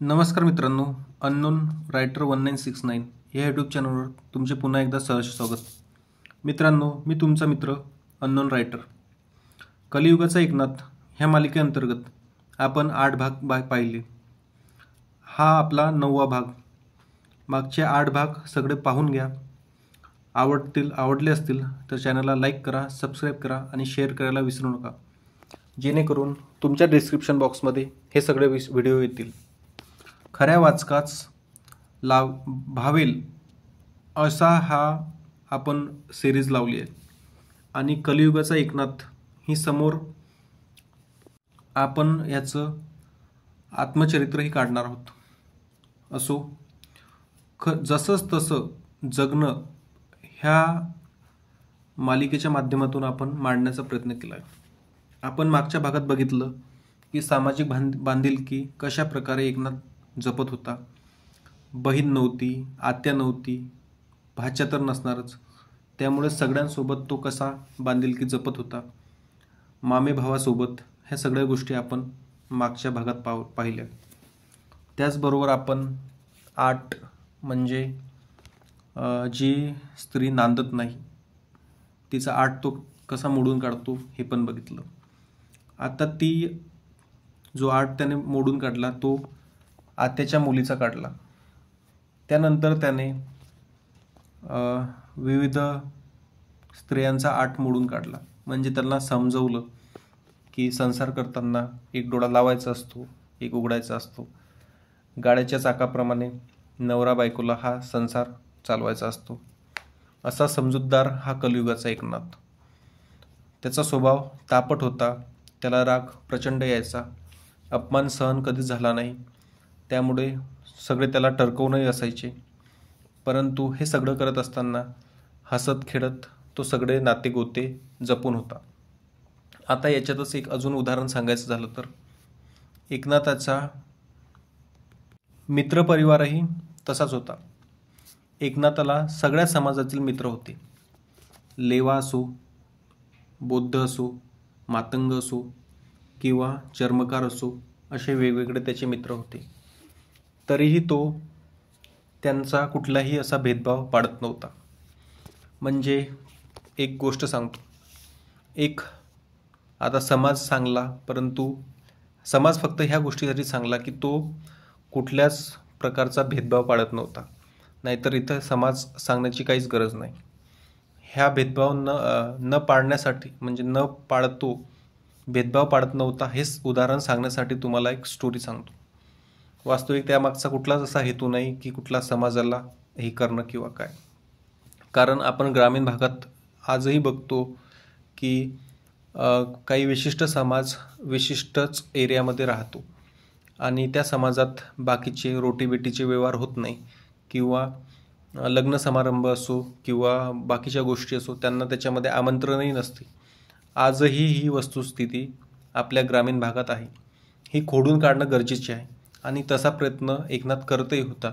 नमस्कार मित्रांनो, unknown writer 1969 या यूट्यूब चॅनलवर तुमचे पुन्हा एकदा सहर्ष स्वागत. मित्रांनो, मी तुमचा मित्र अननोन रायटर. कलियुगाचा एकनाथ ह्या मालिकेअंतर्गत आपण 8 भाग पाहिले. हा आपला 9वा भाग. मागचे 8 भाग सगळे पाहून घ्या. आवडले असतील तर चॅनलला लाईक करा, सबस्क्राईब करा आणि शेअर करायला विसरू नका, जेणेकरून तुमच्या डिस्क्रिप्शन बॉक्समध्ये हे सगळे व्हिडिओ येतील. खऱ्या वाचकाच भावेल असा हा आपण सिरीज लावली आहे. आणि कलियुगाचा एकनाथ ही समोर आपण याचं आत्मचरित्रही काढणार आहोत. असो, जसंच तसं जगणं ह्या मालिकेच्या माध्यमातून आपण मांडण्याचा प्रयत्न केला आहे. आपण मागच्या भागात बघितलं की सामाजिक बांधिलकी कशा प्रकारे एकनाथ जपत होता. बहीण नव्हती, आत्या नव्हती, भाच्या तर नसणारच, त्यामुळे सगळ्यांसोबत तो कसा बांधिलकी जपत होता. मामे भावासोबत ह्या सगळ्या गोष्टी आपण मागच्या भागात पाहिल्या. त्याचबरोबर आपण 8 म्हणजे जी स्त्री नांदत नाही तिचा 8 तो कसा मोडून काढतो हे पण बघितलं. आता जो 8 त्याने मोडून काढला तो आत्याच्या मुलीचा काढला. त्यानंतर त्याने विविध स्त्रियांचा 8 मोडून काढला. म्हणजे त्यांना समजवलं की संसार करताना एक डोळा लावायचा असतो, एक उघडायचा असतो. गाड्याच्या चाकाप्रमाणे नवरा बायकोला हा संसार चालवायचा असतो. असा समजूतदार हा कलियुगाचा एकनाथ. त्याचा स्वभाव तापट होता. त्याला राग प्रचंड यायचा. अपमान सहन कधीच झाला नाही. त्यामुळे सगळे त्याला टरकवूनही असायचे. परंतु हे सगळं करत असताना हसत खेळत तो सगळे नातेगोते जपून होता. आता याच्यातच एक अजून उदाहरण सांगायचं झालं तर एकनाथाचा मित्रपरिवारही तसाच होता. एकनाथाला सगळ्या समाजातील मित्र होते. लेवा असो, बौद्ध असो, मातंग असो किंवा चर्मकार असो, असे वेगवेगळे त्याचे मित्र होते. तरीही तो त्यांचा कुठलाही असा भेदभाव पाडत नव्हता. म्हणजे एक गोष्ट सांगतो, आता समाज चांगला, परंतु समाज फक्त ह्या गोष्टीसाठी चांगला की तो कुठल्याच प्रकारचा भेदभाव पाडत नव्हता. नाहीतर इथं समाज सांगण्याची काहीच गरज नाही. ह्या भेदभाव न पाडण्यासाठी, म्हणजे न पाडत तो भेदभाव पाडत नव्हता, हेच उदाहरण सांगण्यासाठी तुम्हाला एक स्टोरी सांगतो. वास्तविक त्यामागचा कुठलाच असा हेतू नाही की कुठला समाजाला हे करणं किंवा काय. कारण आपण ग्रामीण भागात आजही बघतो की काही विशिष्ट समाज विशिष्टच एरियामध्ये राहतो आणि त्या समाजात बाकीचे रोटीबेटीचे व्यवहार होत नाही किंवा लग्न समारंभ असो किंवा बाकीच्या गोष्टी असो त्यांना त्याच्यामध्ये आमंत्रणही नसते. आजही ही वस्तुस्थिती आपल्या ग्रामीण भागात आहे. ही खोडून काढणं गरजेचे आहे आणि तसा प्रयत्न एकनाथ करतही होता.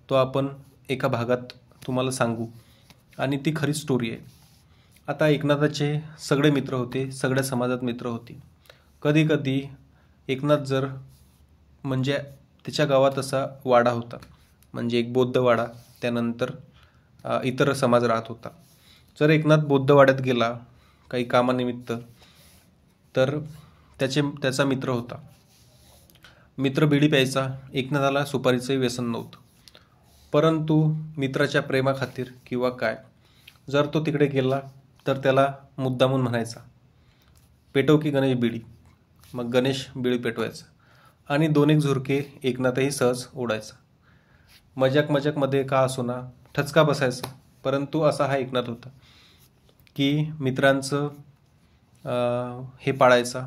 तो आपण एका भागात तुम्हाला सांगू आणि ती खरी स्टोरी आहे. आता एकनाथाचे सगळे मित्र होते, सगळ्या समाजात मित्र होते. कधी कधी एकनाथ म्हणजे त्याच्या गावात असा वाडा होता, म्हणजे एक बौद्ध वाडा, त्यानंतर इतर समाज राहत होता. जर एकनाथ बौद्ध वाड्यात गेला काही कामानिमित्त तर त्याचा मित्र होता. मित्र बिडी प्यायचा. एकनाथाला सुपारीचंही व्यसन नव्हतं. परंतु मित्राच्या प्रेमाखातीर किंवा काय, जर तो तिकडे गेला तर त्याला मुद्दामून म्हणायचा, पेटव की गणेश बिडी. मग गणेश बिडी पेटवायचा आणि 2 एक झुरके एकनाथही सहज ओढायचा. मजाकमध्ये का असोना ठचका बसायचा. परंतु असा हा एकनाथ होता की मित्रांचं हे पाळायचा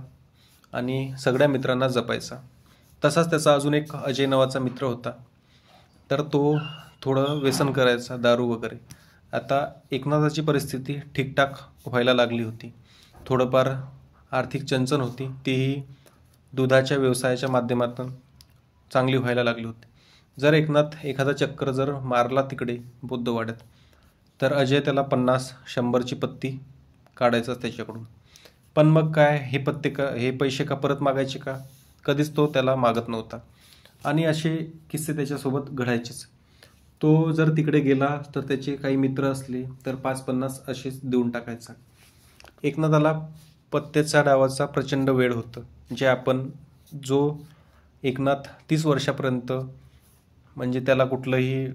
आणि सगळ्या मित्रांना जपायचा. तसाच त्याचा अजून एक अजय नावाचा मित्र होता. तर तो थोडं व्यसन करायचा, दारू वगैरे. आता एकनाथाची परिस्थिती ठीकठाक व्हायला लागली होती. थोडंफार आर्थिक चणचण होती, तीही दुधाच्या व्यवसायाच्या माध्यमातून चांगली व्हायला लागली होती. जर एकनाथ एखादा चक्कर जर मारला तिकडे बौद्धवाड्यात तर अजय त्याला 50-100ची पत्ती काढायचा त्याच्याकडून. पण मग काय, हे पैसे का परत मागायचे का? कधीच तो त्याला मागत नव्हता. आणि असे किस्से त्याच्यासोबत घडायचेच. तो जर तिकडे गेला तर त्याचे काही मित्र असले तर 5-50 असेच देऊन टाकायचा. एकनाथाला पत्त्याच्या डावाचा प्रचंड वेळ होतं. जो एकनाथ 30 वर्षापर्यंत म्हणजे त्याला कुठलंही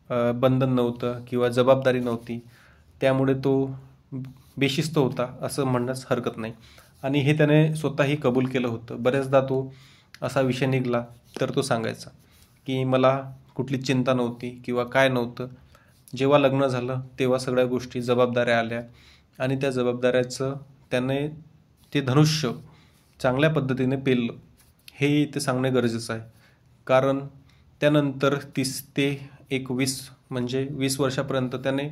बंधन नव्हतं किंवा जबाबदारी नव्हती, त्यामुळे तो बेशिस्त होता असं म्हणण्यास हरकत नाही. आणि हे त्याने स्वतःही कबूल केलं होतं. बऱ्याचदा तो असा विषय निघाला तर तो सांगायचा की मला कुठलीच चिंता नव्हती किंवा काय नव्हतं. जेव्हा लग्न झालं तेव्हा सगळ्या गोष्टी जबाबदाऱ्या आल्या आणि त्या जबाबदाऱ्याचं त्याने ते धनुष्य चांगल्या पद्धतीने पेललं, हे इथे सांगणे गरजेचं आहे. कारण त्यानंतर 30 ते 20 वर्षापर्यंत त्याने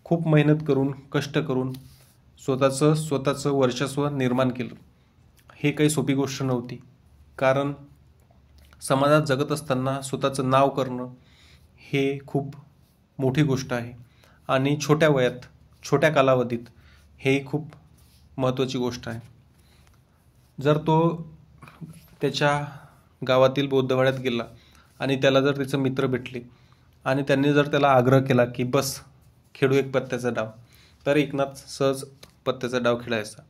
खूप मेहनत करून, कष्ट करून स्वतःचं वर्चस्व निर्माण केलं. हे काही सोपी गोष्ट नव्हती. कारण समाजात जगत असताना स्वतःचं नाव करणं हे खूप मोठी गोष्ट आहे आणि छोट्या वयात, छोट्या कालावधीत हे खूप महत्त्वाची गोष्ट आहे. जर तो त्याच्या गावातील बौद्धवाड्यात गेला आणि त्याला जर त्याचे मित्र भेटले आणि त्यांनी जर त्याला आग्रह केला की बस खेळू एक पत्त्याचा डाव, तर एकनाथ सहज पत्त्याचा डाव खेळायचा.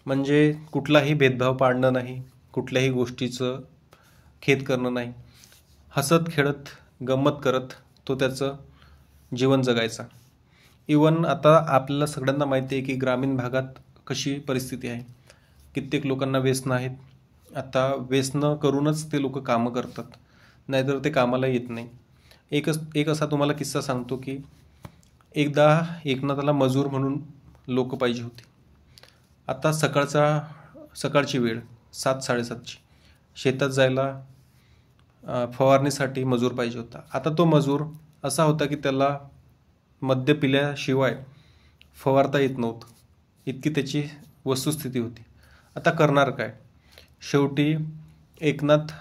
म्हणजे कुठलाही भेदभाव पाडणं नाही, कुठल्याही गोष्टीचं खेद करणं नाही, हसत खेळत गंमत करत तो त्याचं जीवन जगायचा. इवन आता आपल्याला सगळ्यांना माहिती आहे की ग्रामीण भागात कशी परिस्थिती आहे. कित्येक लोकांना व्यसनं आहेत. आता व्यसनं करूनच ते लोक कामं करतात, नाहीतर ते कामाला येत नाही. एक असा तुम्हाला किस्सा सांगतो की एकदा एकनाथाला मजूर म्हणून लोक पाहिजे होते. आता सकाळची वेळ 7-7:30ची, शेतात जायला फवारणीसाठी मजूर पाहिजे होता. आता तो मजूर असा होता की त्याला मद्य पिल्याशिवाय फवारता येत नव्हतं, इतकी त्याची वस्तुस्थिती होती. आता करणार काय? शेवटी एकनाथ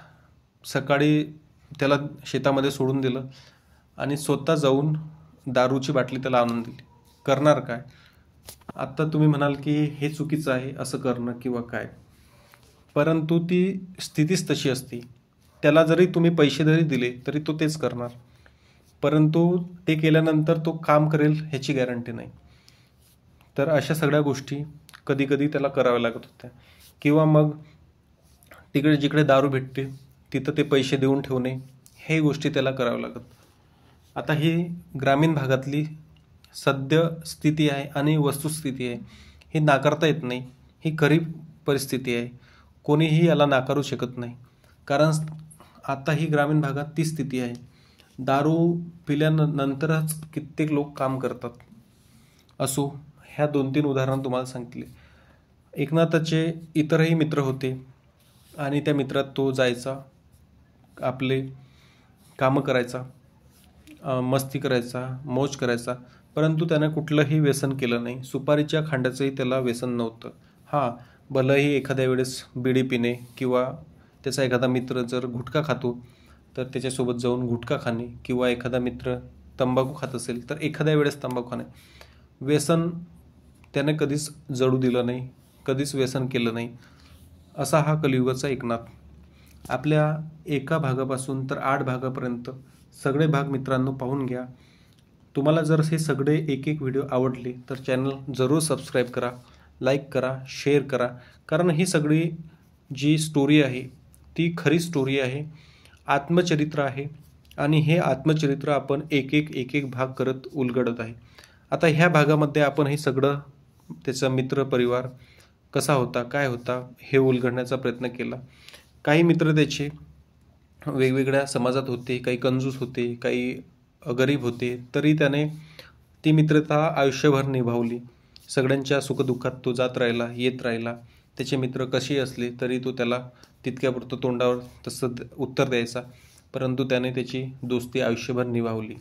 सकाळी त्याला शेतामध्ये सोडून दिलं आणि स्वतः जाऊन दारूची बाटली त्याला आणून दिली. करणार काय? आता तुम्ही म्हणाल की हे चुकीचं आहे असं करणं किंवा काय, परंतु ती स्थितीच तशी असते. त्याला जरी तुम्ही पैसे जरी दिले तरी तो तेच करणार, परंतु ते केल्यानंतर तो काम करेल ह्याची गॅरंटी नाही. तर अशा सगळ्या गोष्टी कधी कधी त्याला कराव्या लागत होत्या. किंवा मग तिकडे जिकडे दारू भेटते तिथं ते पैसे देऊन ठेवणे, हे गोष्टी त्याला कराव्या लागत. आता ही ग्रामीण भागातली सद्य स्थिती आहे आणि वस्तुस्थिती आहे, ही नाकारता येत नाही. ही खरी परिस्थिती आहे, कोणीही याला नाकारू शकत नाही. कारण आता ही ग्रामीण भागात ती स्थिती आहे. दारू पिल्यानंतरच कित्येक लोक काम करतात. असो, ह्या 2-3 उदाहरणं तुम्हाला सांगितले. एकनाथाचे इतरही मित्र होते आणि त्या मित्रात तो जायचा, आपले कामं करायचा, मस्ती करायचा, मौज करायचा, परंतु त्याने कुठलंही व्यसन केलं नाही. सुपारीच्या खांड्याचंही त्याला व्यसन नव्हतं. हां, भलंही एखाद्या वेळेस बिडी पिणे किंवा त्याचा एखादा मित्र जर गुटखा खातो तर त्याच्यासोबत जाऊन गुटखा खाणे, किंवा एखादा मित्र तंबाखू खात असेल तर एखाद्या वेळेस तंबाखू खाणे. व्यसन त्याने कधीच जडू दिलं नाही, कधीच व्यसन केलं नाही. असा हा कलियुगाचा एकनाथ. आपल्या एका भागापासून तर 8 भागापर्यंत सगळे भाग मित्रांनो पाहून घ्या. तुम्हाला जर हे सगळे एक व्हिडिओ आवडले तर चॅनल जरूर सबस्क्राईब करा, लाईक करा, शेअर करा. कारण ही सगळी जी स्टोरी आहे ती खरी स्टोरी आहे, आत्मचरित्र आहे आणि हे आत्मचरित्र आपण एक भाग करत उलगडत आहे. आता ह्या भागामध्ये आपण हे सगळं त्याचा मित्र परिवार कसा होता, काय होता, हे उलगडण्याचा प्रयत्न केला. काही मित्र त्याचे वेगवेगळ्या समाजात होते, काही कंजूस होते, काही गरीब होते, तरी त्याने ती मित्रता आयुष्यभर निभावली. सगळ्यांच्या सुखदुःखात तो जात राहिला, येत राहिला. त्याचे मित्र कसे असले तरी तो त्याला तितक्यापुरतं तोंडावर तसं उत्तर द्यायचा, परंतु त्याने त्याची दोस्ती आयुष्यभर निभावली.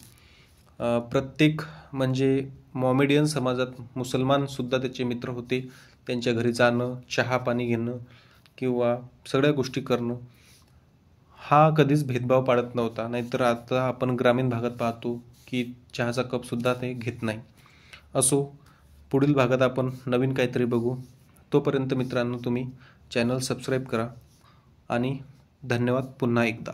प्रत्येक म्हणजे मॉमेडियन समाजात मुसलमानसुद्धा त्याचे मित्र होते. त्यांच्या घरी जाणं, चहा पाणी घेणं किंवा सगळ्या गोष्टी करणं, हा कधीच भेदभाव पाडत नव्हता. नाहीतर आता आपण ग्रामीण भागात पाहतो की चहाचा कपसुद्धा ते घेत नाही. असो, पुढील भागात आपण नवीन काहीतरी बघू. तोपर्यंत मित्रांनो तुम्ही चॅनल सबस्क्राईब करा आणि धन्यवाद पुन्हा एकदा.